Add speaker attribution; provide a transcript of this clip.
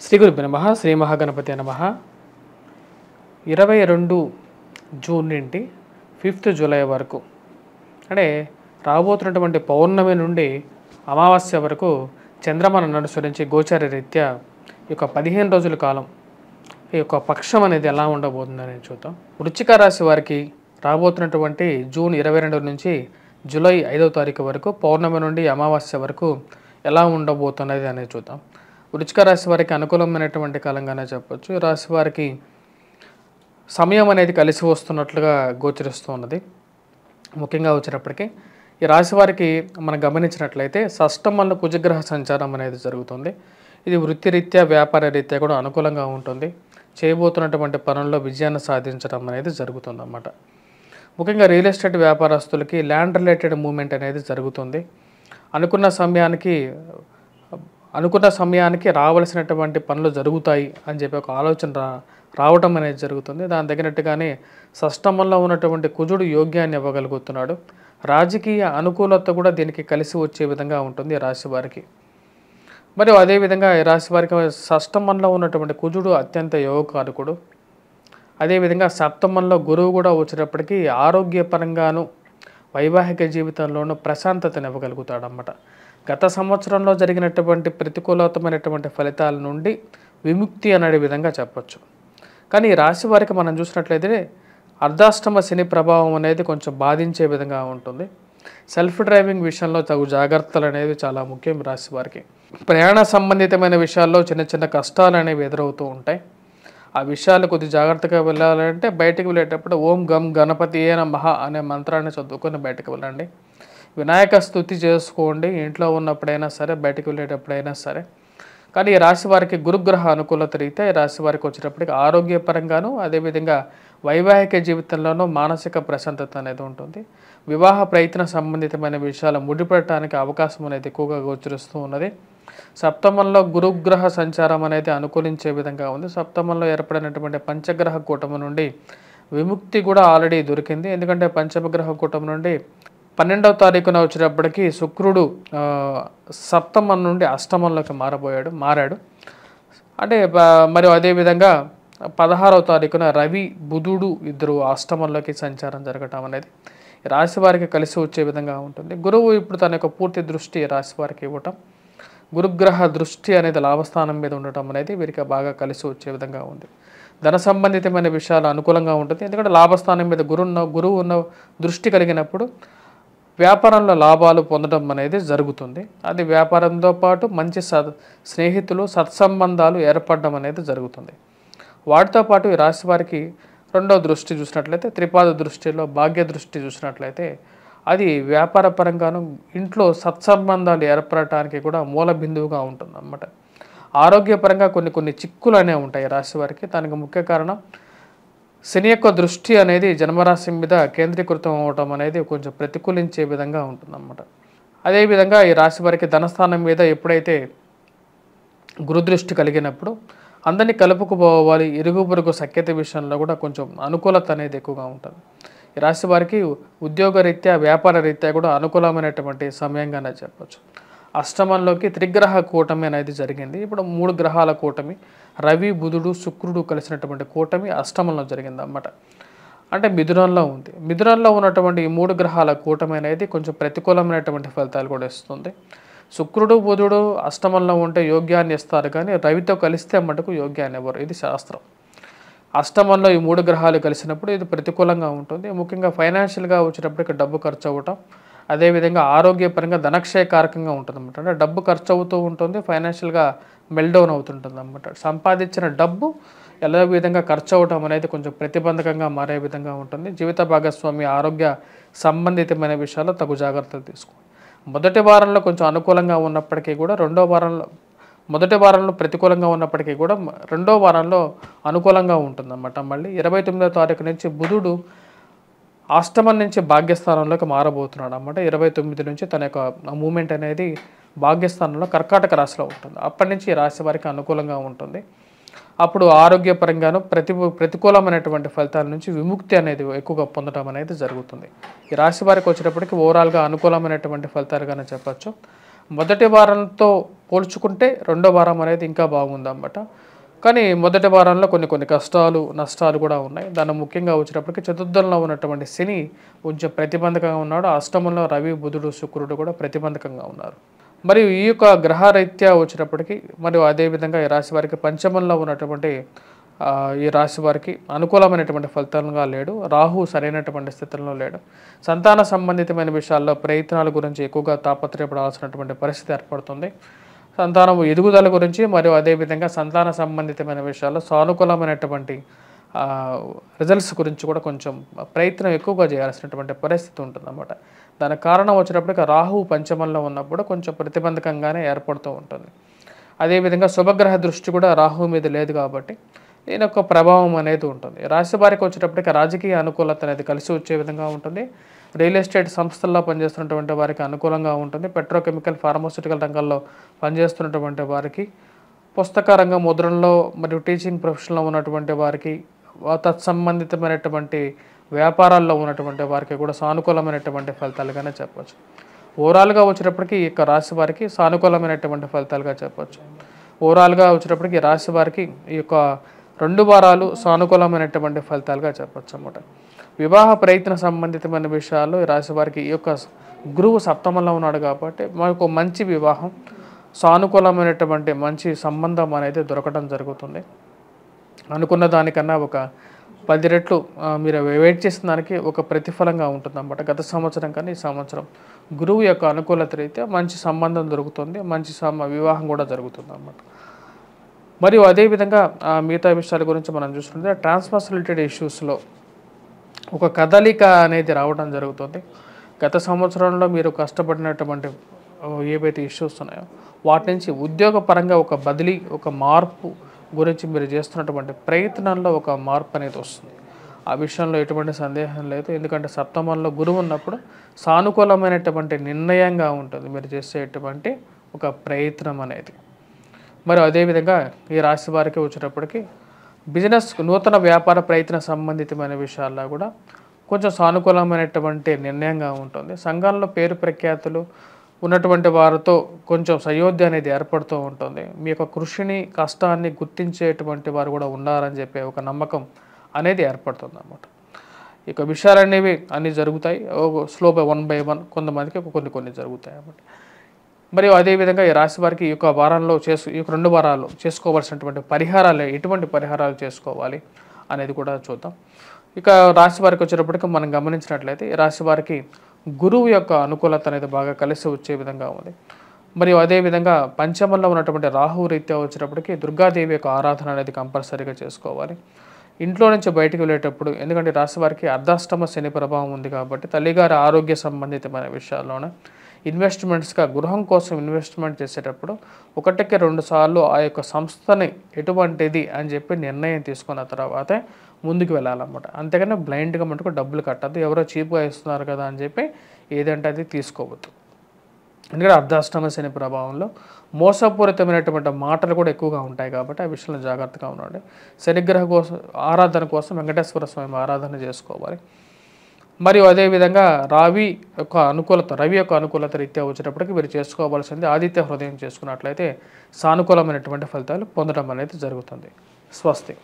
Speaker 1: శ్రీ గురుభ్యో నమః. శ్రీ మహాగణపతి నమః. 22 జూన్ నుండి 5 జూలై వరకు అంటే రాబోతున్నటువంటి పౌర్ణమి నుండి అమావాస్య వరకు చంద్రమానం అనుసరించి గోచార రీత్యా ఈ యొక్క 15 రోజుల కాలం ఈ యొక్క పక్షం అనేది ఎలా ఉండబోతుందని చూద్దాం. వృశ్చిక రాశి వారికి రాబోతున్నటువంటి జూన్ 22 నుంచి జూలై 5వ తారీఖు వరకు పౌర్ణమి నుండి అమావాస్య వరకు ఎలా ఉండబోతున్నది అనేది చూద్దాం. వృశ్చిక రాశి వారికి అనుకూలమైనటువంటి కాలంగానే చెప్పొచ్చు. ఈ రాశి వారికి సమయం అనేది కలిసి వస్తున్నట్లుగా గోచరిస్తూ ఉన్నది. ముఖ్యంగా వచ్చేటప్పటికి ఈ రాశి వారికి మనం గమనించినట్లయితే షష్టమంలో కుజగ్రహ సంచారం అనేది జరుగుతుంది. ఇది వృత్తిరీత్యా వ్యాపార రీత్యా కూడా అనుకూలంగా ఉంటుంది. చేయబోతున్నటువంటి పనుల్లో విజయాన్ని సాధించడం అనేది జరుగుతుంది అన్నమాట. ముఖ్యంగా రియల్ ఎస్టేట్ వ్యాపారస్తులకి ల్యాండ్ రిలేటెడ్ మూవ్మెంట్ అనేది జరుగుతుంది. అనుకున్న సమయానికి రావాల్సినటువంటి పనులు జరుగుతాయి అని చెప్పి ఒక ఆలోచన రావటం అనేది జరుగుతుంది. దాని తగినట్టుగానే షష్టమంలో ఉన్నటువంటి కుజుడు యోగ్యాన్ని ఇవ్వగలుగుతున్నాడు. రాజకీయ అనుకూలత కూడా దీనికి కలిసి వచ్చే విధంగా ఉంటుంది ఈ రాశి వారికి. మరియు అదేవిధంగా ఈ రాశి వారికి షష్టమంలో ఉన్నటువంటి కుజుడు అత్యంత యోగకారకుడు. అదేవిధంగా సప్తమంలో గురువు కూడా వచ్చేటప్పటికీ ఆరోగ్యపరంగాను వైవాహిక జీవితంలోనూ ప్రశాంతతను ఇవ్వగలుగుతాడు అన్నమాట. గత సంవత్సరంలో జరిగినటువంటి ప్రతికూలతమైనటువంటి ఫలితాల నుండి విముక్తి అనే విధంగా చెప్పచ్చు. కానీ ఈ రాశి వారికి మనం చూసినట్లయితే అర్ధాష్టమ శని ప్రభావం అనేది కొంచెం బాధించే విధంగా ఉంటుంది. సెల్ఫ్ డ్రైవింగ్ విషయంలో తగు జాగ్రత్తలు అనేవి చాలా ముఖ్యం ఈ రాశి వారికి. ప్రయాణ సంబంధితమైన విషయాల్లో చిన్న చిన్న కష్టాలు అనేవి ఎదురవుతూ ఉంటాయి. ఆ విషయాలు కొద్ది జాగ్రత్తగా వెళ్ళాలంటే బయటకు వెళ్ళేటప్పుడు ఓం గం గణపతి ఏ నమః అనే మంత్రాన్ని చదువుకొని బయటకు వెళ్ళండి. వినాయక స్తుతి చేసుకోండి ఇంట్లో ఉన్నప్పుడైనా సరే, బయటకు వెళ్ళేటప్పుడైనా సరే. కానీ ఈ రాశి వారికి గురుగ్రహ అనుకూలత రీత్యా ఈ రాశి వారికి వచ్చేటప్పటికి ఆరోగ్యపరంగాను అదేవిధంగా వైవాహిక జీవితంలోనూ మానసిక ప్రశాంతత అనేది ఉంటుంది. వివాహ ప్రయత్న సంబంధితమైన విషయాలు ముడిపడటానికి అవకాశం అనేది ఎక్కువగా గోచరిస్తూ ఉన్నది. సప్తమంలో గురుగ్రహ సంచారం అనేది అనుకూలించే విధంగా ఉంది. సప్తమంలో ఏర్పడినటువంటి పంచగ్రహ కూటమి నుండి విముక్తి కూడా ఆల్రెడీ దొరికింది. ఎందుకంటే పంచమగ్రహ కూటమి నుండి 12వ తారీఖున వచ్చేటప్పటికి శుక్రుడు సప్తమం నుండి అష్టమంలోకి మారాడు. అంటే మరియు అదేవిధంగా 16వ తారీఖున రవి బుధుడు ఇద్దరు అష్టమంలోకి సంచారం జరగటం అనేది రాశి వారికి కలిసి వచ్చే విధంగా ఉంటుంది. గురువు ఇప్పుడు తన యొక్క పూర్తి దృష్టి రాశి వారికి ఇవ్వటం, గురుగ్రహ దృష్టి అనేది లాభస్థానం మీద ఉండటం అనేది వీరికి బాగా కలిసి వచ్చే విధంగా ఉంది. ధన సంబంధితమైన విషయాలు అనుకూలంగా ఉంటుంది. ఎందుకంటే లాభస్థానం మీద గురువు ఉన్న దృష్టి కలిగినప్పుడు వ్యాపారంలో లాభాలు పొందడం అనేది జరుగుతుంది. అది వ్యాపారంతో పాటు మంచి స్నేహితులు సత్సంబంధాలు ఏర్పడడం అనేది జరుగుతుంది. వాటితో పాటు ఈ రాశి వారికి రెండవ దృష్టి చూసినట్లయితే త్రిపాద దృష్టిలో భాగ్య దృష్టి చూసినట్లయితే అది వ్యాపార పరంగాను ఇంట్లో సత్సంబంధాలు ఏర్పడటానికి కూడా మూల బిందువుగా ఉంటుంది అన్నమాట. ఆరోగ్యపరంగా కొన్ని చిక్కులు అనేవి ఉంటాయి రాశి వారికి. దానికి ముఖ్య కారణం శని యొక్క దృష్టి అనేది జన్మరాశి మీద కేంద్రీకృతం అవ్వటం అనేది కొంచెం ప్రతికూలించే విధంగా ఉంటుందన్నమాట. అదేవిధంగా ఈ రాశి వారికి ధనస్థానం మీద ఎప్పుడైతే గురుదృష్టి కలిగినప్పుడు అందరినీ కలుపుకుపోవాలి, ఇరుగు పొరుగు సఖ్యత విషయంలో కూడా కొంచెం అనుకూలత అనేది ఎక్కువగా ఉంటుంది. ఈ రాశి వారికి ఉద్యోగ రీత్యా వ్యాపార రీత్యా కూడా అనుకూలమైనటువంటి సమయంగానే చెప్పచ్చు. అష్టమంలోకి త్రిగ్రహ కూటమి అనేది జరిగింది. ఇప్పుడు 3 గ్రహాల కూటమి రవి బుధుడు శుక్రుడు కలిసినటువంటి కూటమి అష్టమంలో జరిగింది అన్నమాట. అంటే మిథునంలో ఉంది. మిథునంలో ఉన్నటువంటి ఈ 3 గ్రహాల కూటమి అనేది కొంచెం ప్రతికూలమైనటువంటి ఫలితాలు కూడా ఇస్తుంది. శుక్రుడు బుధుడు అష్టమంలో ఉంటే యోగ్యాన్ని ఇస్తారు, కానీ రవితో కలిస్తే మటుకు యోగ్యాన్ని ఇవ్వరు. ఇది శాస్త్రం. అష్టమంలో ఈ 3 గ్రహాలు కలిసినప్పుడు ఇది ప్రతికూలంగా ఉంటుంది. ముఖ్యంగా ఫైనాన్షియల్గా వచ్చేటప్పటికి డబ్బు ఖర్చు అవ్వటం, అదేవిధంగా ఆరోగ్యపరంగా ధనక్షయకారకంగా ఉంటుంది అన్నమాట. అంటే డబ్బు ఖర్చు అవుతూ ఉంటుంది, ఫైనాన్షియల్గా మెల్డౌన్ అవుతుంటుంది అన్నమాట. సంపాదించిన డబ్బు ఎలా విధంగా ఖర్చు అవటం అనేది కొంచెం ప్రతిబంధకంగా మారే విధంగా ఉంటుంది. జీవిత భాగస్వామి ఆరోగ్య సంబంధితమైన విషయాల్లో తగు జాగ్రత్తలు తీసుకోండి. మొదటి వారంలో కొంచెం అనుకూలంగా ఉన్నప్పటికీ కూడా మొదటి వారంలో ప్రతికూలంగా ఉన్నప్పటికీ కూడా రెండో వారంలో అనుకూలంగా ఉంటుందన్నమాట. మళ్ళీ 29వ తారీఖు నుంచి బుధుడు అష్టమం నుంచి భాగ్యస్థానంలోకి మారబోతున్నాడు అన్నమాట. 29 నుంచి తన యొక్క మూమెంట్ అనేది భాగ్యస్థానంలో కర్కాటక రాశిలో ఉంటుంది. అప్పటి నుంచి ఈ రాశి వారికి అనుకూలంగా ఉంటుంది. అప్పుడు ఆరోగ్యపరంగాను ప్రతికూలమైనటువంటి ఫలితాల నుంచి విముక్తి అనేది ఎక్కువగా పొందడం అనేది జరుగుతుంది. ఈ రాశి వారికి వచ్చేటప్పటికి ఓవరాల్గా అనుకూలమైనటువంటి ఫలితాలుగానే చెప్పచ్చు. మొదటి వారంతో పోల్చుకుంటే రెండో వారం అనేది ఇంకా బాగుందన్నమాట. కానీ మొదటి వారంలో కొన్ని కష్టాలు, నష్టాలు కూడా ఉన్నాయి. దాన్ని ముఖ్యంగా వచ్చేటప్పటికి చతుర్థంలో ఉన్నటువంటి శని కొంచెం ప్రతిబంధకంగా ఉన్నాడు. అష్టమంలో రవి, బుధుడు, శుక్రుడు కూడా ప్రతిబంధకంగా ఉన్నారు. మరియు ఈ యొక్క గ్రహరీత్యా వచ్చేటప్పటికి మరియు అదేవిధంగా ఈ రాశి వారికి పంచమంలో ఉన్నటువంటి ఈ రాశి వారికి అనుకూలమైనటువంటి ఫలితాలుగా లేడు. రాహు సరైనటువంటి స్థితిలో లేడు. సంతాన సంబంధితమైన విషయాల్లో ప్రయత్నాల గురించి ఎక్కువగా తాపత్రయపడాల్సినటువంటి పరిస్థితి ఏర్పడుతుంది. సంతానం ఎదుగుదల గురించి మరియు అదేవిధంగా సంతాన సంబంధితమైన విషయాల్లో సానుకూలమైనటువంటి రిజల్ట్స్ గురించి కూడా కొంచెం ప్రయత్నం ఎక్కువగా చేయాల్సినటువంటి పరిస్థితి ఉంటుందన్నమాట. దానికి కారణం వచ్చేటప్పటికి రాహు పంచమంలో ఉన్నప్పుడు కొంచెం ప్రతిబంధకంగానే ఏర్పడుతూ ఉంటుంది. అదేవిధంగా శుభగ్రహ దృష్టి కూడా రాహు మీద లేదు కాబట్టి దీని యొక్క ప్రభావం అనేది ఉంటుంది. రాశి వారికి వచ్చేటప్పటికి రాజకీయ అనుకూలత అనేది కలిసి వచ్చే విధంగా ఉంటుంది. రియల్ ఎస్టేట్ సంస్థల్లో పనిచేస్తున్నటువంటి వారికి అనుకూలంగా ఉంటుంది. పెట్రోకెమికల్, ఫార్మాస్యూటికల్ రంగాల్లో పనిచేస్తున్నటువంటి వారికి, పుస్తక రంగం, ముద్రణలో మరియు టీచింగ్ ప్రొఫెషన్లో ఉన్నటువంటి వారికి, తత్సంబంధితమైనటువంటి వ్యాపారాల్లో ఉన్నటువంటి వారికి కూడా సానుకూలమైనటువంటి ఫలితాలుగానే చెప్పవచ్చు. ఓవరాల్గా వచ్చేటప్పటికి ఈ యొక్క రాశి వారికి సానుకూలమైనటువంటి ఫలితాలుగా చెప్పవచ్చు. ఓవరాల్గా వచ్చేటప్పటికి రాశి వారికి ఈ యొక్క 2 వారాలు సానుకూలమైనటువంటి ఫలితాలుగా చెప్పచ్చు అన్నమాట. వివాహ ప్రయత్న సంబంధితమైన విషయాల్లో ఈ రాశి వారికి ఈ యొక్క గురువు సప్తమంలో ఉన్నాడు కాబట్టి మనకు మంచి వివాహం, సానుకూలమైనటువంటి మంచి సంబంధం అనేది దొరకడం జరుగుతుంది. అనుకున్న దానికన్నా ఒక 10 రెట్లు మీరు వెయిట్ చేసిన దానికి ఒక ప్రతిఫలంగా ఉంటుందన్నమాట. గత సంవత్సరం కానీ ఈ సంవత్సరం గురువు యొక్క అనుకూలత రీత్యా మంచి సంబంధం దొరుకుతుంది. మంచి వివాహం కూడా జరుగుతుంది అన్నమాట. మరియు అదేవిధంగా మిగతా విషయాల గురించి మనం చూస్తుంటే ట్రాన్స్ఫర్స్ రిలేటెడ్ ఇష్యూస్లో ఒక కదలిక అనేది రావడం జరుగుతుంది. గత సంవత్సరంలో మీరు కష్టపడినటువంటి ఏవైతే ఇష్యూస్ ఉన్నాయో వాటి నుంచి ఉద్యోగపరంగా ఒక బదిలీ, ఒక మార్పు గురించి మీరు చేస్తున్నటువంటి ప్రయత్నంలో ఒక మార్పు అనేది వస్తుంది. ఆ విషయంలో ఎటువంటి సందేహం లేదు. ఎందుకంటే సప్తమంలో గురువు ఉన్నప్పుడు సానుకూలమైనటువంటి నిర్ణయంగా ఉంటుంది మీరు చేసేటువంటి ఒక ప్రయత్నం అనేది. మరి అదేవిధంగా ఈ రాశి వారికి వచ్చేటప్పటికి బిజినెస్, నూతన వ్యాపార ప్రయత్న సంబంధితమైన విషయాల్లో కూడా కొంచెం సానుకూలమైనటువంటి నిర్ణయంగా ఉంటుంది. సంఘంలో పేరు ప్రఖ్యాతులు ఉన్నటువంటి వారితో కొంచెం సయోధ్య అనేది ఏర్పడుతూ ఉంటుంది. మీ యొక్క కృషిని, కష్టాన్ని గుర్తించేటువంటి వారు కూడా ఉన్నారని చెప్పే ఒక నమ్మకం అనేది ఏర్పడుతుంది అన్నమాట. ఇక విషయాలనేవి అన్నీ జరుగుతాయి. స్లో బై 1 by 1 కొంతమందికి కొన్ని జరుగుతాయి అన్నమాట. మరియు అదేవిధంగా ఈ రాశి వారికి ఈ యొక్క వారంలో ఈ యొక్క 2 వారాల్లో చేసుకోవాల్సినటువంటి పరిహారాలు, ఎటువంటి పరిహారాలు చేసుకోవాలి అనేది కూడా చూద్దాం. ఇక రాశి వారికి వచ్చేటప్పటికి మనం గమనించినట్లయితే ఈ రాశి వారికి గురువు యొక్క అనుకూలత అనేది బాగా కలిసి వచ్చే విధంగా ఉంది. మరియు అదేవిధంగా పంచమంలో ఉన్నటువంటి రాహు రీత్యా వచ్చేటప్పటికి దుర్గాదేవి యొక్క ఆరాధన అనేది కంపల్సరీగా చేసుకోవాలి. ఇంట్లో నుంచి బయటకు వెళ్ళేటప్పుడు, ఎందుకంటే రాశి వారికి అర్ధాష్టమ శని ప్రభావం ఉంది కాబట్టి తల్లిగారి ఆరోగ్య సంబంధితమైన విషయాల్లోనే ఇన్వెస్ట్మెంట్స్గా గృహం కోసం ఇన్వెస్ట్మెంట్ చేసేటప్పుడు 1కి 2 సార్లు ఆ యొక్క సంస్థని ఎటువంటిది అని చెప్పి నిర్ణయం తీసుకున్న తర్వాతే ముందుకు వెళ్ళాలన్నమాట. అంతేగాని బ్లైండ్గా మటుకు డబ్బులు కట్టద్దు. ఎవరో చీప్గా ఇస్తున్నారు కదా అని చెప్పి ఏదంటే అది తీసుకోవద్దు. ఎందుకంటే అర్ధాష్టమ శని ప్రభావంలో మోసపూరితమైనటువంటి మాటలు కూడా ఎక్కువగా ఉంటాయి కాబట్టి ఆ విషయంలో జాగ్రత్తగా ఉండండి. శనిగ్రహ కోసం ఆరాధన కోసం వెంకటేశ్వర స్వామి ఆరాధన చేసుకోవాలి. మరియు అదేవిధంగా రవి యొక్క అనుకూలత రీత్యా వచ్చేటప్పటికి మీరు చేసుకోవాల్సింది ఆదిత్య హృదయం చేసుకున్నట్లయితే సానుకూలమైనటువంటి ఫలితాలు పొందడం అనేది జరుగుతుంది. స్వస్తి.